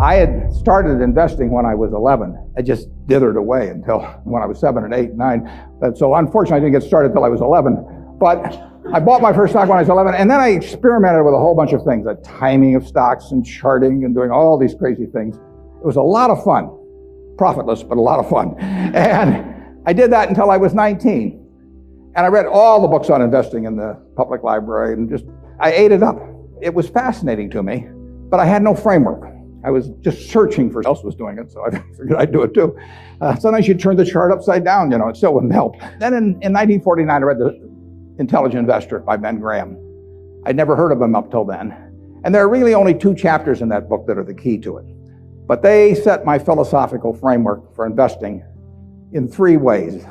I had started investing when I was 11. I just dithered away until when I was 7 and 8 and 9. So unfortunately, I didn't get started until I was 11. But I bought my first stock when I was 11, and then I experimented with a whole bunch of things, the timing of stocks and charting and doing all these crazy things. It was a lot of fun. Profitless, but a lot of fun. And I did that until I was 19. And I read all the books on investing in the public library and I ate it up. It was fascinating to me, but I had no framework. I was just searching for who else was doing it, so I figured I'd do it too. Sometimes you turn the chart upside down, it still wouldn't help. Then in 1949, I read The Intelligent Investor by Ben Graham. I'd never heard of him up till then. And there are really only 2 chapters in that book that are the key to it. But they set my philosophical framework for investing in 3 ways.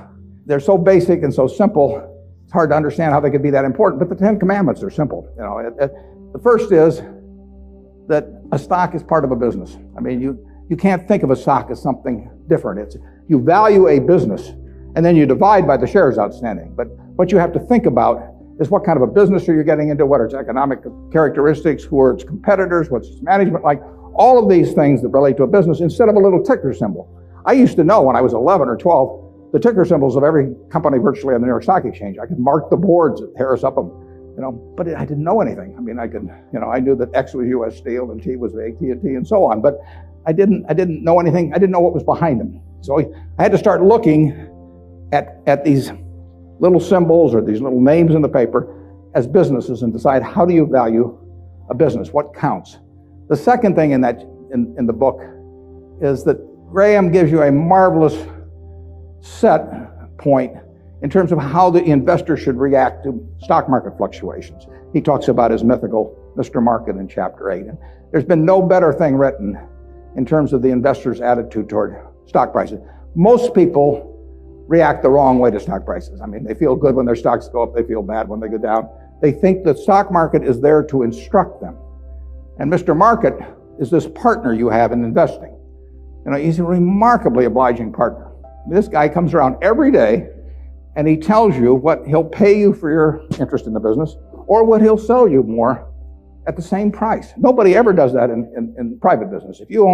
They're so basic and so simple, it's hard to understand how they could be that important, but the 10 Commandments are simple. The first is that a stock is part of a business. I mean, you can't think of a stock as something different. You value a business, and then you divide by the shares outstanding. But what you have to think about is what kind of a business are you getting into, what are its economic characteristics, who are its competitors, what's its management like, all of these things that relate to a business instead of a little ticker symbol. I used to know when I was 11 or 12 the ticker symbols of every company virtually on the New York Stock Exchange. I could mark the boards at Harris Upham, but I didn't know anything. I mean, I knew that X was U.S. Steel and T was AT&T and so on, but I didn't know anything. I didn't know what was behind them. So I had to start looking at these little symbols or these little names in the paper as businesses and decide, how do you value a business? What counts? The second thing in the book is that Graham gives you a marvelous set point in terms of how the investor should react to stock market fluctuations. He talks about his mythical Mr. Market in chapter 8. And there's been no better thing written in terms of the investor's attitude toward stock prices. Most people react the wrong way to stock prices. I mean, they feel good when their stocks go up, they feel bad when they go down. They think the stock market is there to instruct them. And Mr. Market is this partner you have in investing. He's a remarkably obliging partner. This guy comes around every day and he tells you what he'll pay you for your interest in the business or what he'll sell you more at the same price. Nobody ever does that in private business. If you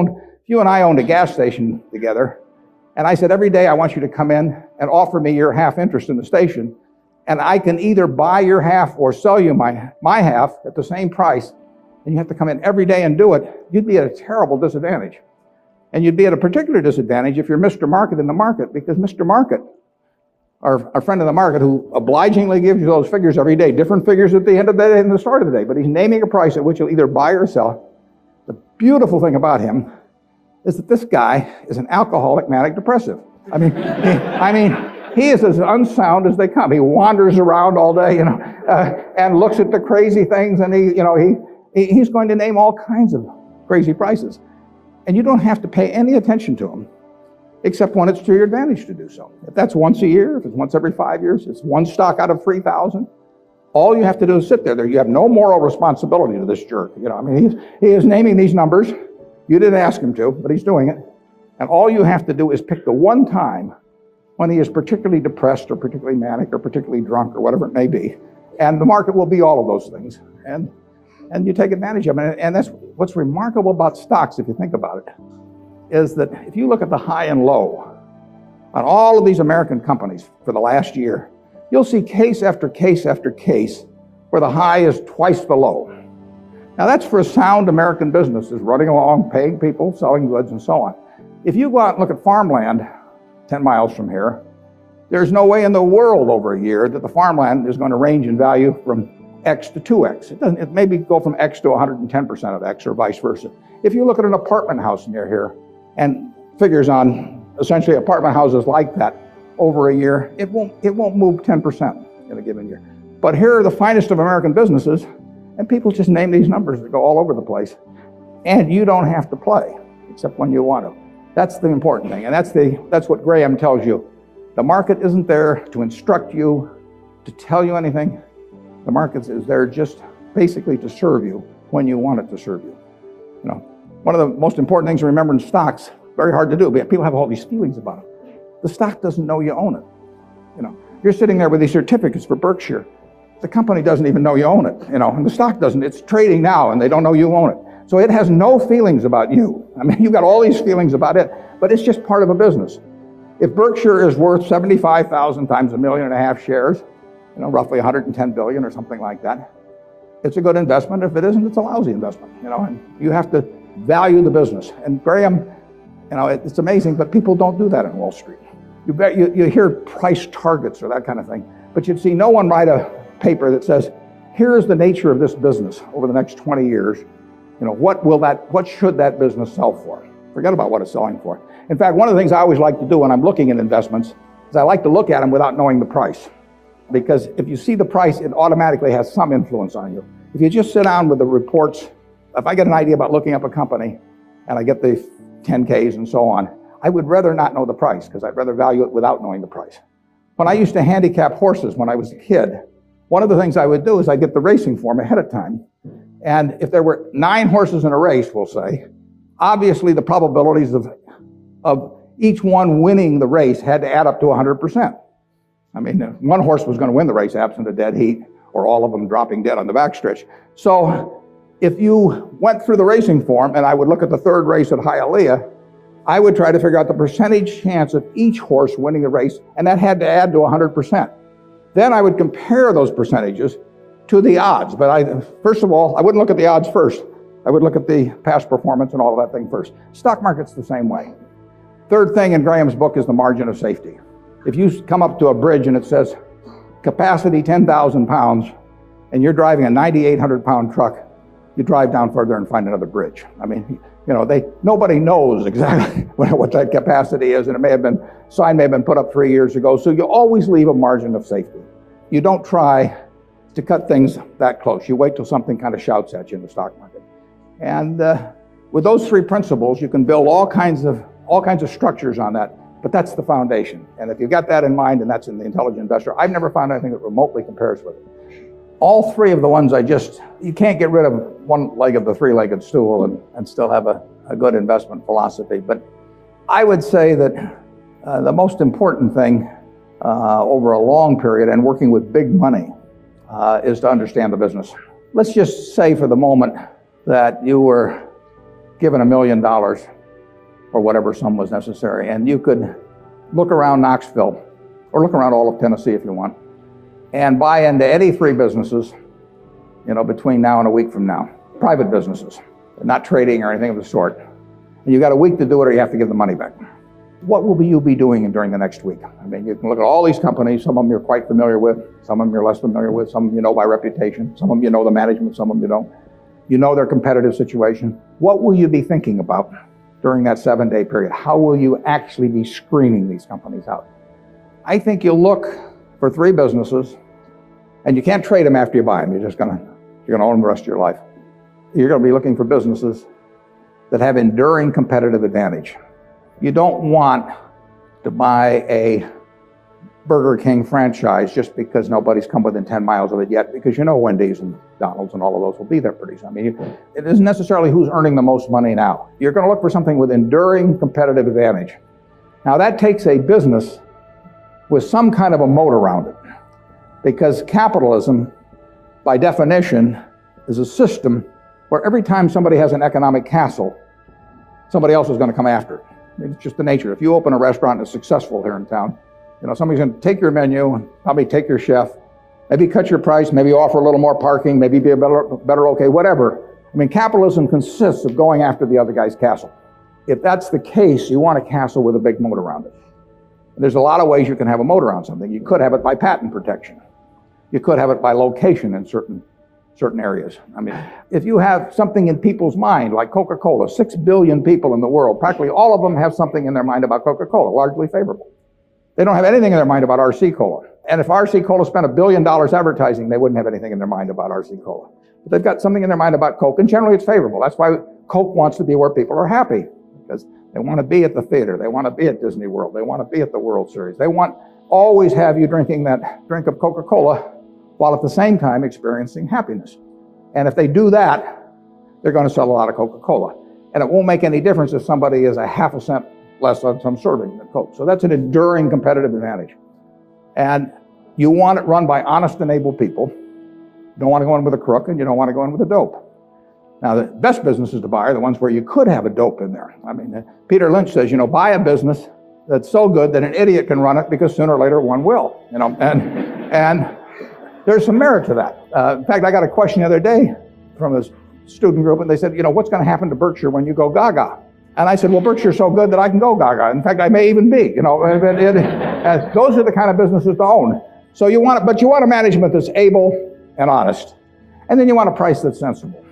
and I owned a gas station together and I said, every day I want you to come in and offer me your half interest in the station, and I can either buy your half or sell you my half at the same price, and you have to come in every day and do it, you'd be at a terrible disadvantage. And you'd be at a particular disadvantage if you're Mr. Market in the market, because Mr. Market, our friend in the market who obligingly gives you those figures every day, different figures at the end of the day and the start of the day, but he's naming a price at which you'll either buy or sell. The beautiful thing about him is that this guy is an alcoholic manic depressive. I mean, he is as unsound as they come. He wanders around all day, and looks at the crazy things, and he's going to name all kinds of crazy prices. And you don't have to pay any attention to him, except when it's to your advantage to do so. If that's once a year, if it's once every 5 years, it's one stock out of 3,000. All you have to do is sit there. You have no moral responsibility to this jerk. He is naming these numbers. You didn't ask him to, but he's doing it. And all you have to do is pick the one time when he is particularly depressed or particularly manic or particularly drunk or whatever it may be. And the market will be all of those things. And you take advantage of it. And that's what's remarkable about stocks, if you think about it, is that if you look at the high and low on all of these American companies for the last year, you'll see case after case after case where the high is twice the low. Now that's for a sound American business, is running along, paying people, selling goods, and so on. If you go out and look at farmland 10 miles from here, there's no way in the world over a year that the farmland is going to range in value from X to 2X. It maybe go from X to 110% of X or vice versa. If you look at an apartment house near here and figures on essentially apartment houses like that over a year, it won't move 10% in a given year. But here are the finest of American businesses, and people just name these numbers that go all over the place. And you don't have to play, except when you want to. That's the important thing, and that's what Graham tells you. The market isn't there to instruct you, to tell you anything. The market is there just basically to serve you when you want it to serve you. One of the most important things to remember in stocks, very hard to do, but people have all these feelings about it. The stock doesn't know you own it. You're sitting there with these certificates for Berkshire. The company doesn't even know you own it, and the stock doesn't. It's trading now, and they don't know you own it. So it has no feelings about you. I mean, you've got all these feelings about it, but it's just part of a business. If Berkshire is worth 75,000 times 1.5 million shares, roughly 110 billion or something like that, it's a good investment. If it isn't, it's a lousy investment, and you have to value the business. And Graham, it's amazing, but people don't do that in Wall Street. You hear price targets or that kind of thing, but you'd see no one write a paper that says, here's the nature of this business over the next 20 years. What should that business sell for? Forget about what it's selling for. In fact, one of the things I always like to do when I'm looking at investments is I like to look at them without knowing the price. Because if you see the price, it automatically has some influence on you. If you just sit down with the reports, if I get an idea about looking up a company and I get the 10Ks and so on, I would rather not know the price because I'd rather value it without knowing the price. When I used to handicap horses when I was a kid, one of the things I would do is I'd get the racing form ahead of time. And if there were 9 horses in a race, we'll say, obviously the probabilities of each one winning the race had to add up to 100%. I mean, one horse was going to win the race absent a dead heat or all of them dropping dead on the backstretch. So if you went through the racing form and I would look at the third race at Hialeah, I would try to figure out the percentage chance of each horse winning the race, and that had to add to 100%. Then I would compare those percentages to the odds. But first of all, I wouldn't look at the odds first. I would look at the past performance and all of that thing first. Stock market's the same way. Third thing in Graham's book is the margin of safety. If you come up to a bridge and it says capacity 10,000 pounds and you're driving a 9,800 pound truck, you drive down further and find another bridge. I mean, nobody knows exactly what that capacity is, and sign may have been put up 3 years ago. So you always leave a margin of safety. You don't try to cut things that close. You wait till something kind of shouts at you in the stock market. And with those 3 principles, you can build all kinds of structures on that. But that's the foundation. And if you've got that in mind, and that's in the Intelligent Investor, I've never found anything that remotely compares with it. All 3 of the ones you can't get rid of one leg of the 3-legged stool and still have a good investment philosophy. But I would say that the most important thing over a long period and working with big money is to understand the business. Let's just say for the moment that you were given $1 million or whatever sum was necessary, and you could look around Knoxville or look around all of Tennessee if you want and buy into any 3 businesses, between now and a week from now. Private businesses, not trading or anything of the sort. And you've got a week to do it or you have to give the money back. What will you be doing during the next week? I mean, you can look at all these companies. Some of them you're quite familiar with. Some of them you're less familiar with. Some of them you know by reputation. Some of them you know the management. Some of them you don't. You know their competitive situation. What will you be thinking about during that 7-day period? How will you actually be screening these companies out? I think you'll look for 3 businesses, and you can't trade them after you buy them. You're going to own them the rest of your life. You're going to be looking for businesses that have enduring competitive advantage. You don't want to buy a Burger King franchise just because nobody's come within 10 miles of it yet, because Wendy's and McDonald's and all of those will be there pretty soon. I mean, it isn't necessarily who's earning the most money now. You're going to look for something with enduring competitive advantage. Now that takes a business with some kind of a moat around it, because capitalism, by definition, is a system where every time somebody has an economic castle, somebody else is going to come after it. It's just the nature. If you open a restaurant and it's successful here in town, somebody's going to take your menu and probably take your chef, maybe cut your price, maybe offer a little more parking, maybe be a better okay, whatever. I mean, capitalism consists of going after the other guy's castle. If that's the case, you want a castle with a big moat around it. There's a lot of ways you can have a moat around something. You could have it by patent protection. You could have it by location in certain areas. I mean, if you have something in people's mind, like Coca-Cola, 6 billion people in the world, practically all of them have something in their mind about Coca-Cola, largely favorable. They don't have anything in their mind about RC Cola. And if RC Cola spent $1 billion advertising, they wouldn't have anything in their mind about RC Cola. But they've got something in their mind about Coke, and generally it's favorable. That's why Coke wants to be where people are happy, because they want to be at the theater. They want to be at Disney World. They want to be at the World Series. They want always have you drinking that drink of Coca-Cola while at the same time experiencing happiness. And if they do that, they're going to sell a lot of Coca-Cola. And it won't make any difference if somebody is a half a cent less on some serving than Coke. So that's an enduring competitive advantage. And you want it run by honest and able people. You don't want to go in with a crook, and you don't want to go in with a dope. Now, the best businesses to buy are the ones where you could have a dope in there. I mean, Peter Lynch says, buy a business that's so good that an idiot can run it because sooner or later one will, and there's some merit to that. In fact, I got a question the other day from a student group, and they said, what's going to happen to Berkshire when you go gaga? And I said, well, Berkshire's so good that I can go gaga. In fact, I may even be, those are the kind of businesses to own. So you want a management that's able and honest, and then you want a price that's sensible.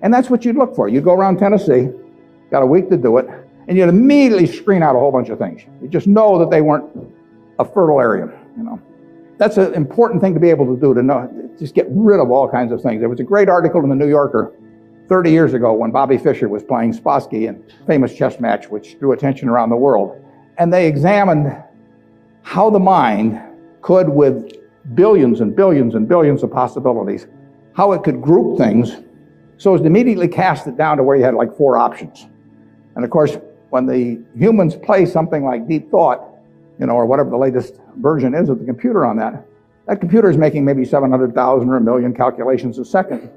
And that's what you'd look for. You'd go around Tennessee, got a week to do it, and you'd immediately screen out a whole bunch of things. You just know that they weren't a fertile area, That's an important thing to be able to do, to know, just get rid of all kinds of things. There was a great article in the New Yorker 30 years ago when Bobby Fischer was playing Spassky in a famous chess match which drew attention around the world. And they examined how the mind could, with billions and billions and billions of possibilities, how it could group things so as to immediately cast it down to where you had like 4 options. And of course, when the humans play something like deep thought, or whatever the latest version is of the computer on that computer is making maybe 700,000 or 1 million calculations a second.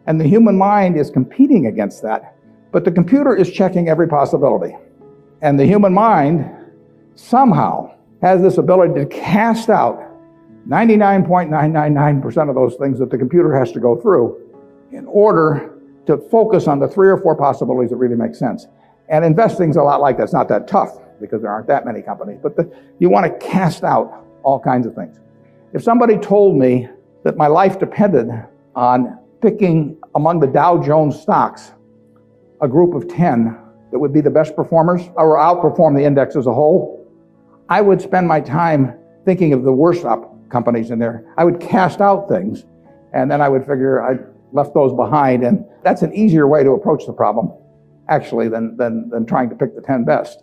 And the human mind is competing against that, but the computer is checking every possibility. And the human mind somehow has this ability to cast out 99.999% of those things that the computer has to go through in order to focus on the 3 or 4 possibilities that really make sense. And investing's a lot like that. It's not that tough because there aren't that many companies, but you want to cast out all kinds of things. If somebody told me that my life depended on picking among the Dow Jones stocks a group of 10 that would be the best performers or outperform the index as a whole, I would spend my time thinking of the worst companies in there. I would cast out things, and then I would figure I left those behind, and that's an easier way to approach the problem, actually, than trying to pick the 10 best.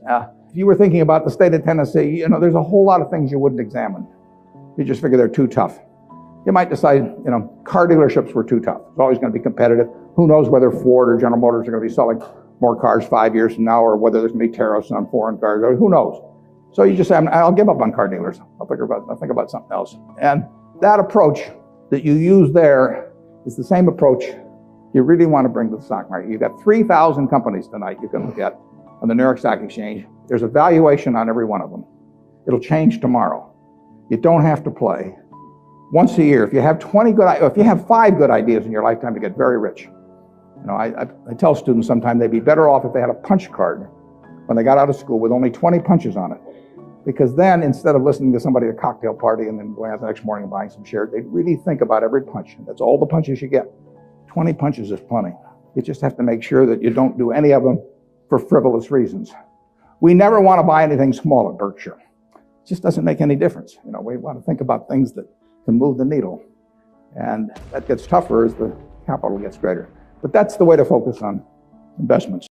If you were thinking about the state of Tennessee, there's a whole lot of things you wouldn't examine. You just figure they're too tough. You might decide, car dealerships were too tough. It's always going to be competitive. Who knows whether Ford or General Motors are going to be selling more cars 5 years from now, or whether there's going to be tariffs on foreign cars, or who knows. So you just say, I'll give up on car dealers. I'll think about something else. And that approach that you use there is the same approach you really want to bring to the stock market. You've got 3,000 companies tonight you can look at on the New York Stock Exchange. There's a valuation on every one of them. It'll change tomorrow. You don't have to play. Once a year, if you have 5 good ideas in your lifetime, you get very rich. I tell students sometimes they'd be better off if they had a punch card when they got out of school with only 20 punches on it. Because then, instead of listening to somebody at a cocktail party and then going out the next morning and buying some shares, they'd really think about every punch. And that's all the punches you get. 20 punches is plenty. You just have to make sure that you don't do any of them for frivolous reasons. We never want to buy anything small at Berkshire. It just doesn't make any difference. We want to think about things that can move the needle. And that gets tougher as the capital gets greater. But that's the way to focus on investments.